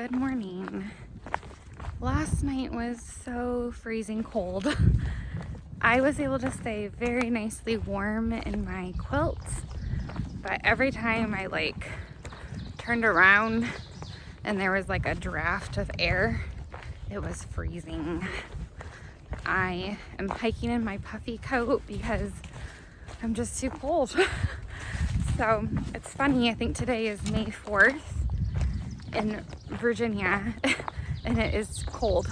Good morning. Last night was so freezing cold. I was able to stay very nicely warm in my quilt, but every time I turned around and there was a draft of air, it was freezing. I am hiking in my puffy coat because I'm just too cold. So it's funny, I think today is May 4th in Virginia and it is cold.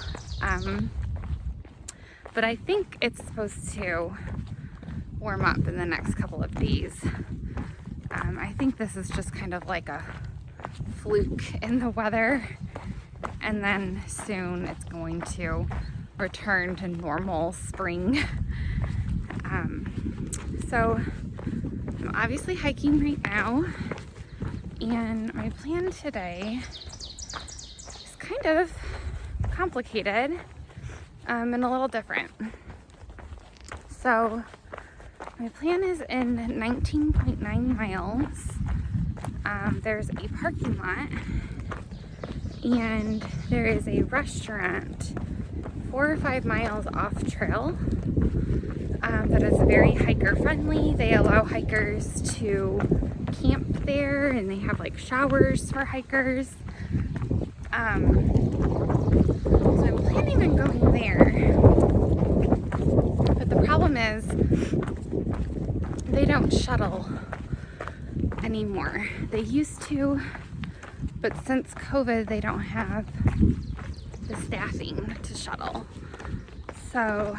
But I think it's supposed to warm up in the next couple of days. I think this is just kind of like a fluke in the weather, and then soon it's going to return to normal spring. So I'm obviously hiking right now, and my plan today is kind of complicated and a little different. So my plan is in 19.9 miles. There's a parking lot and there is a restaurant 4 or 5 miles off trail that is very hiker friendly. They allow hikers to camp there and they have showers for hikers. So I'm planning on going there, but the problem is they don't shuttle anymore. They used to, but since COVID they don't have the staffing to shuttle. So,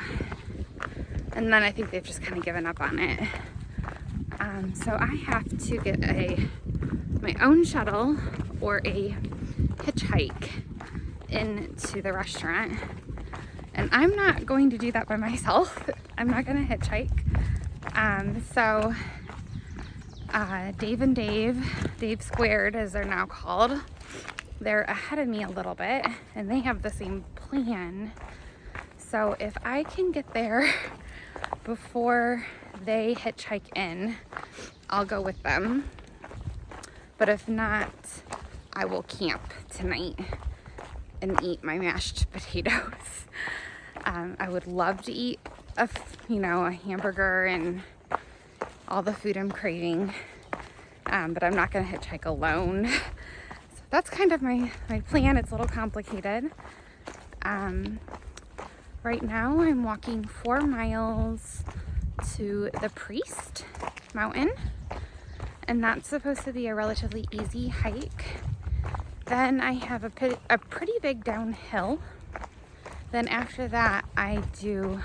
and then I think they've just kind of given up on it. So I have to get my own shuttle or a hitchhike into the restaurant, and I'm not going to do that by myself. I'm not going to hitchhike. So Dave and Dave Squared as they're now called, they're ahead of me a little bit and they have the same plan. So if I can get there before they hitchhike in, I'll go with them. But if not, I will camp tonight and eat my mashed potatoes. I would love to eat a hamburger and all the food I'm craving, but I'm not gonna hitchhike alone. So that's kind of my plan. It's a little complicated. Right now I'm walking 4 miles to the Priest Mountain, and that's supposed to be a relatively easy hike. Then I have a pretty big downhill. Then after that I do,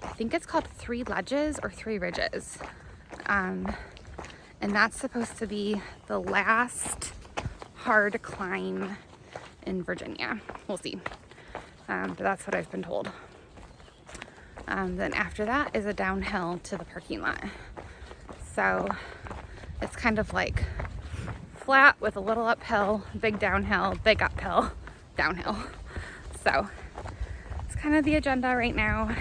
I think it's called 3 ledges or 3 ridges. And that's supposed to be the last hard climb in Virginia. We'll see. But that's what I've been told. Then after that is a downhill to the parking lot. So it's kind of flat with a little uphill, big downhill, big uphill, downhill. So it's kind of the agenda right now.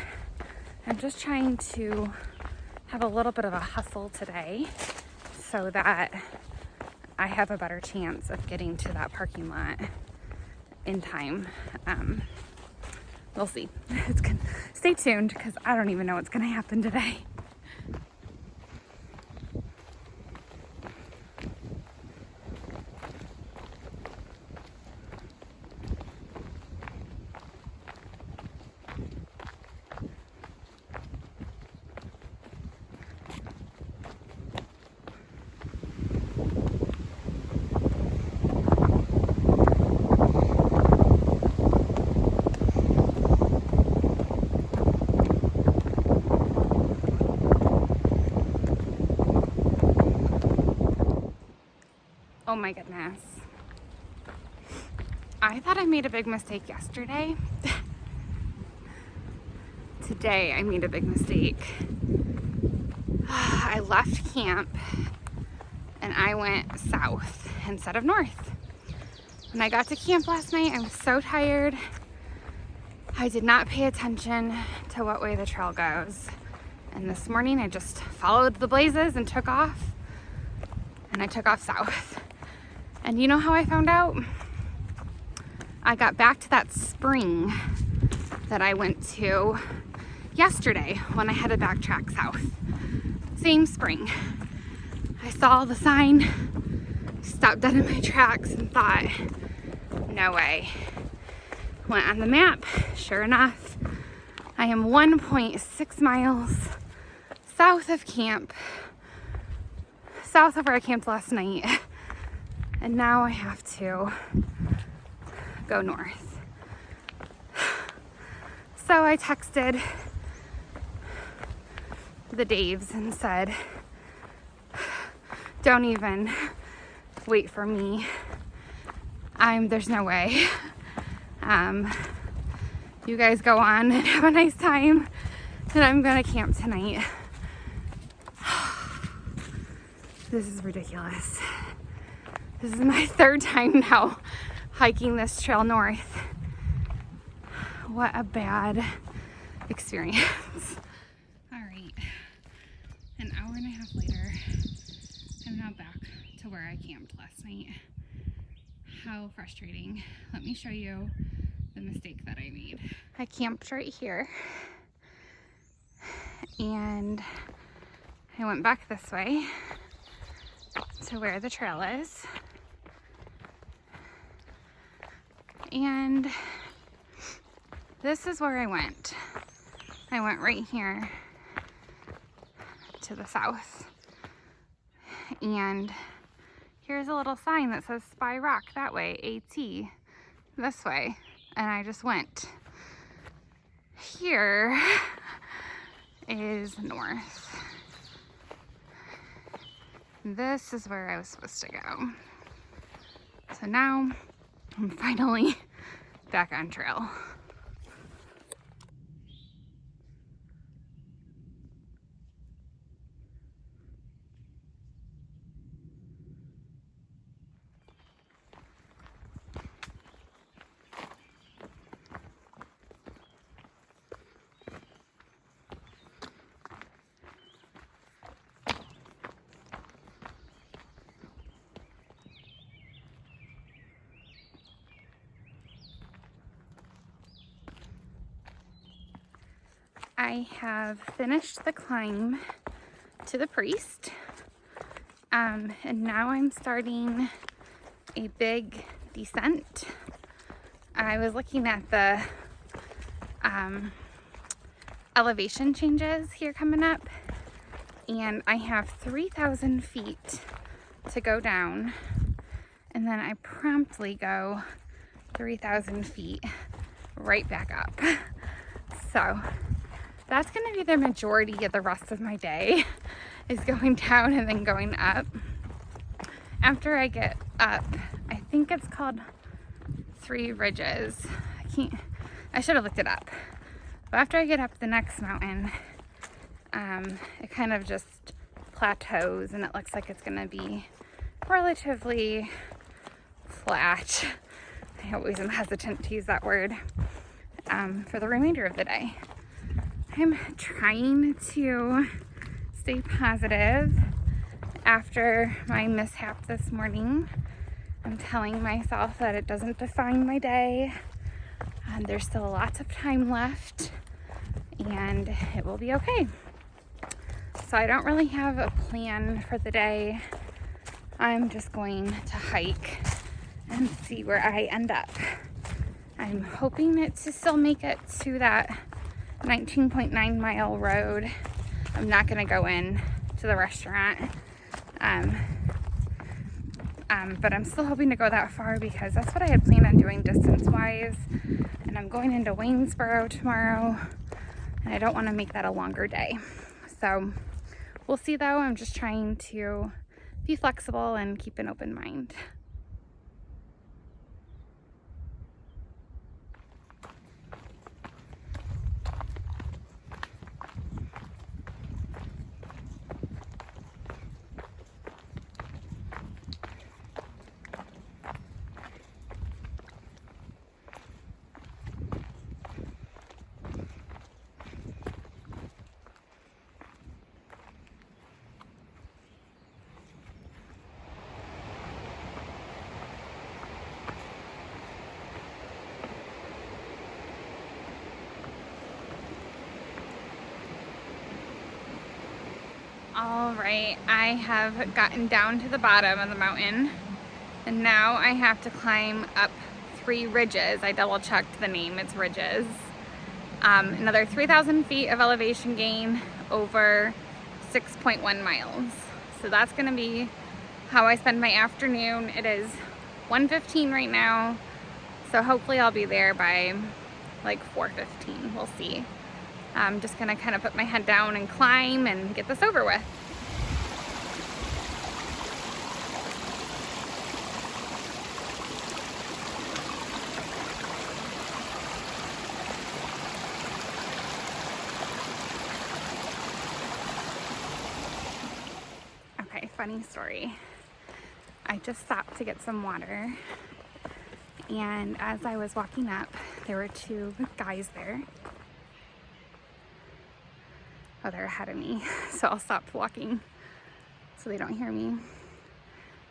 I'm just trying to have a little bit of a hustle today so that I have a better chance of getting to that parking lot in time. We'll see. Stay tuned because I don't even know what's going to happen today. Oh my goodness. I thought I made a big mistake yesterday. Today I made a big mistake. I left camp and I went south instead of north. When I got to camp last night, I was so tired. I did not pay attention to what way the trail goes. And this morning I just followed the blazes and took off. And I took off south. And you know how I found out? I got back to that spring that I went to yesterday when I had to backtrack south. Same spring. I saw the sign, stopped dead in my tracks and thought, no way. Went on the map, sure enough, I am 1.6 miles south of camp, south of where I camped last night, and now I have to go north. So I texted the Daves and said, don't even wait for me. There's no way. You guys go on and have a nice time, and I'm gonna camp tonight. This is ridiculous. This is my third time now hiking this trail north. What a bad experience. All right, an hour and a half later, I'm now back to where I camped last night. How frustrating. Let me show you the mistake that I made. I camped right here, and I went back this way to where the trail is. And this is where I went. I went right here to the south. And here's a little sign that says Spy Rock that way, AT, this way. And I just went. Here is north. This is where I was supposed to go. So now I'm finally back on trail. I have finished the climb to the Priest, and now I'm starting a big descent. I was looking at the elevation changes here coming up, and I have 3,000 feet to go down, and then I promptly go 3,000 feet right back up. So that's going to be the majority of the rest of my day, is going down and then going up. After I get up, I think it's called Three Ridges. I should have looked it up. But after I get up the next mountain, it kind of just plateaus and it looks like it's going to be relatively flat. I always am hesitant to use that word, for the remainder of the day. I'm trying to stay positive after my mishap this morning. I'm telling myself that it doesn't define my day. There's still lots of time left and it will be okay. So I don't really have a plan for the day. I'm just going to hike and see where I end up. I'm hoping to still make it to that 19.9 mile road. I'm not gonna go in to the restaurant, but I'm still hoping to go that far because that's what I had planned on doing distance-wise. And I'm going into Waynesboro tomorrow, and I don't want to make that a longer day. So we'll see though. I'm just trying to be flexible and keep an open mind. All right, I have gotten down to the bottom of the mountain, and now I have to climb up 3 ridges. I double checked the name, it's ridges. Another 3,000 feet of elevation gain over 6.1 miles. So that's gonna be how I spend my afternoon. It is 1:15 right now, so hopefully I'll be there by like 4:15, we'll see. I'm just gonna kind of put my head down and climb and get this over with. Okay, funny story. I just stopped to get some water, and as I was walking up, there were 2 guys there. Oh, they're ahead of me, so I'll stop walking so they don't hear me.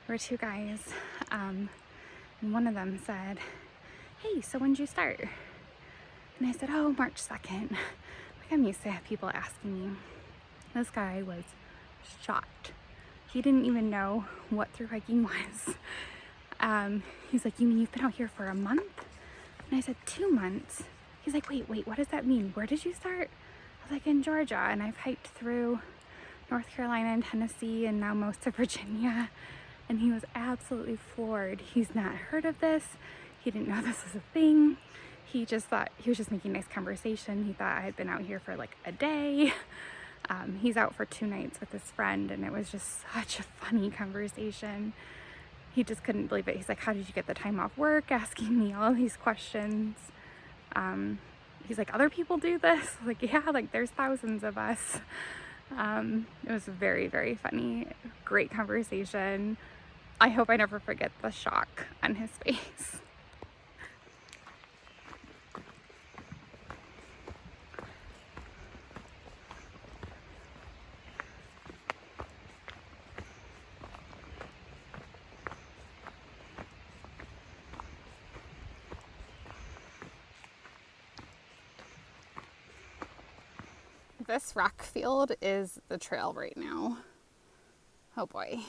There were 2 guys, and one of them said, "Hey, so when did you start?" And I said, "Oh, March 2nd. Like, I'm used to people asking me. This guy was shocked. He didn't even know what thru hiking was. He's like, "You mean you've been out here for a month?" And I said, 2 months. He's like, wait, what does that mean? Where did you start? I was like, in Georgia, and I've hiked through North Carolina and Tennessee and now most of Virginia. And he was absolutely floored. He's not heard of this. He didn't know this was a thing. He just thought, he was just making nice conversation. He thought I had been out here for like a day. He's out for 2 nights with his friend, and it was just such a funny conversation. He just couldn't believe it. He's like, "How did you get the time off work?" Asking me all these questions. He's like, "Other people do this?" Like, yeah, like there's thousands of us. It was very, very funny. Great conversation. I hope I never forget the shock on his face. This rock field is the trail right now. Oh boy.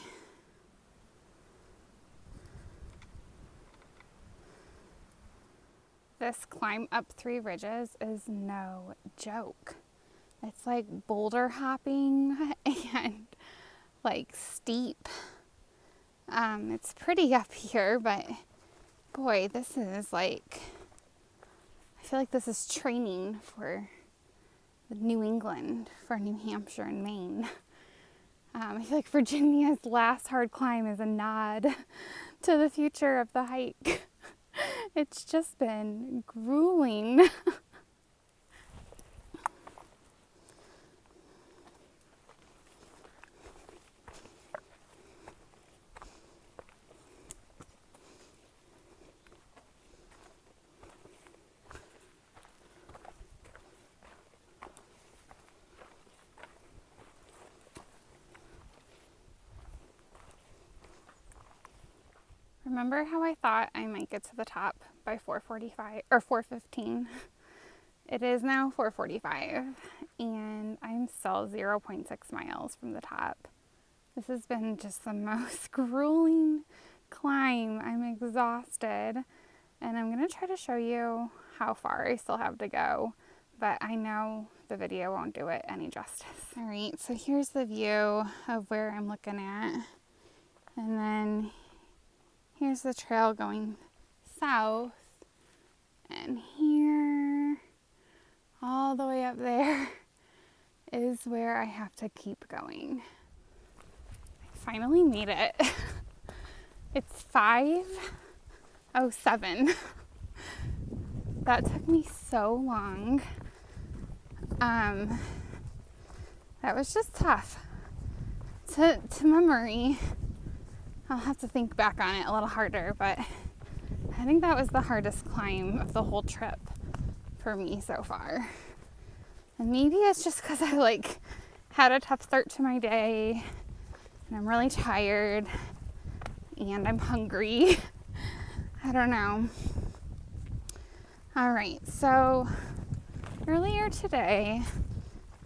This climb up 3 ridges is no joke. It's like boulder hopping and like steep. It's pretty up here, but boy, this is like, I feel like this is training for New England, for New Hampshire and Maine. I feel like Virginia's last hard climb is a nod to the future of the hike. It's just been grueling. Remember how I thought I might get to the top by 4:45 or 4:15? It is now 4:45 and I'm still 0.6 miles from the top. This has been just the most grueling climb. I'm exhausted, and I'm gonna try to show you how far I still have to go, but I know the video won't do it any justice. All right, so here's the view of where I'm looking at, and then here's the trail going south, and here, all the way up there, is where I have to keep going. I finally made it. It's 5:07. That took me so long. That was just tough. To memory, I'll have to think back on it a little harder, but I think that was the hardest climb of the whole trip for me so far. And maybe it's just because I like had a tough start to my day and I'm really tired and I'm hungry. I don't know. All right, so earlier today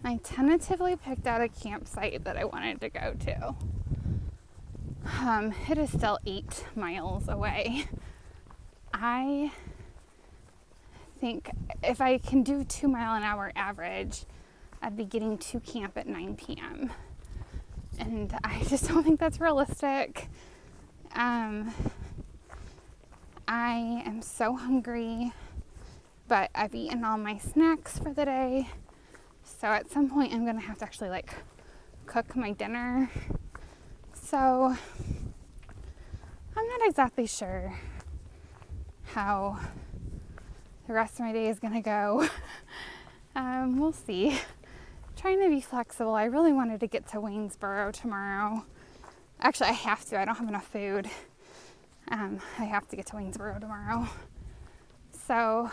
I tentatively picked out a campsite that I wanted to go to. It is still 8 miles away. I think if I can do 2-mile-an-hour average, I'd be getting to camp at 9 p.m. And I just don't think that's realistic. I am so hungry, but I've eaten all my snacks for the day. So at some point I'm gonna have to actually like cook my dinner. So I'm not exactly sure how the rest of my day is gonna go. We'll see. Trying to be flexible. I really wanted to get to Waynesboro tomorrow. Actually, I have to. I don't have enough food. I have to get to Waynesboro tomorrow. So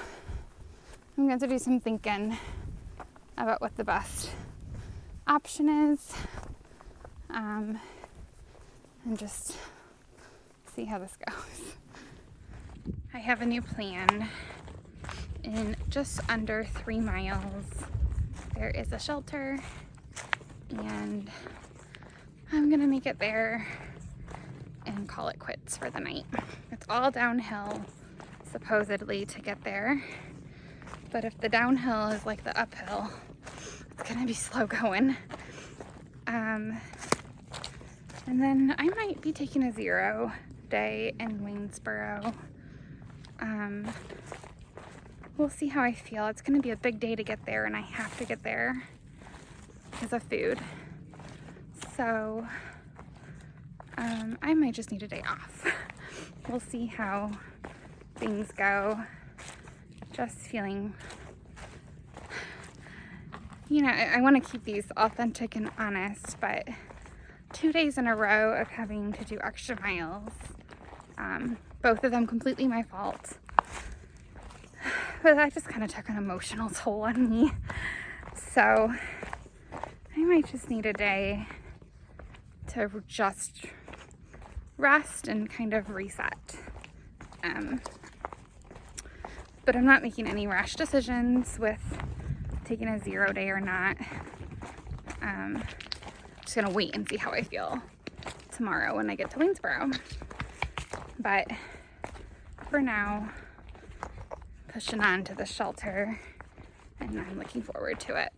I'm going to have to do some thinking about what the best option is. And just see how this goes. I have a new plan. In just under 3 miles, there is a shelter, and I'm gonna make it there and call it quits for the night. It's all downhill, supposedly, to get there, but if the downhill is like the uphill, it's gonna be slow going. And then I might be taking a 0 day in Waynesboro. We'll see how I feel. It's gonna be a big day to get there, and I have to get there because of food. So I might just need a day off. We'll see how things go. Just feeling, you know, I want to keep these authentic and honest, but 2 days in a row of having to do extra miles, both of them completely my fault. But that just kind of took an emotional toll on me. So I might just need a day to just rest and kind of reset. But I'm not making any rash decisions with taking a 0 day or not. Just gonna wait and see how I feel tomorrow when I get to Waynesboro. But for now, pushing on to the shelter, and I'm looking forward to it.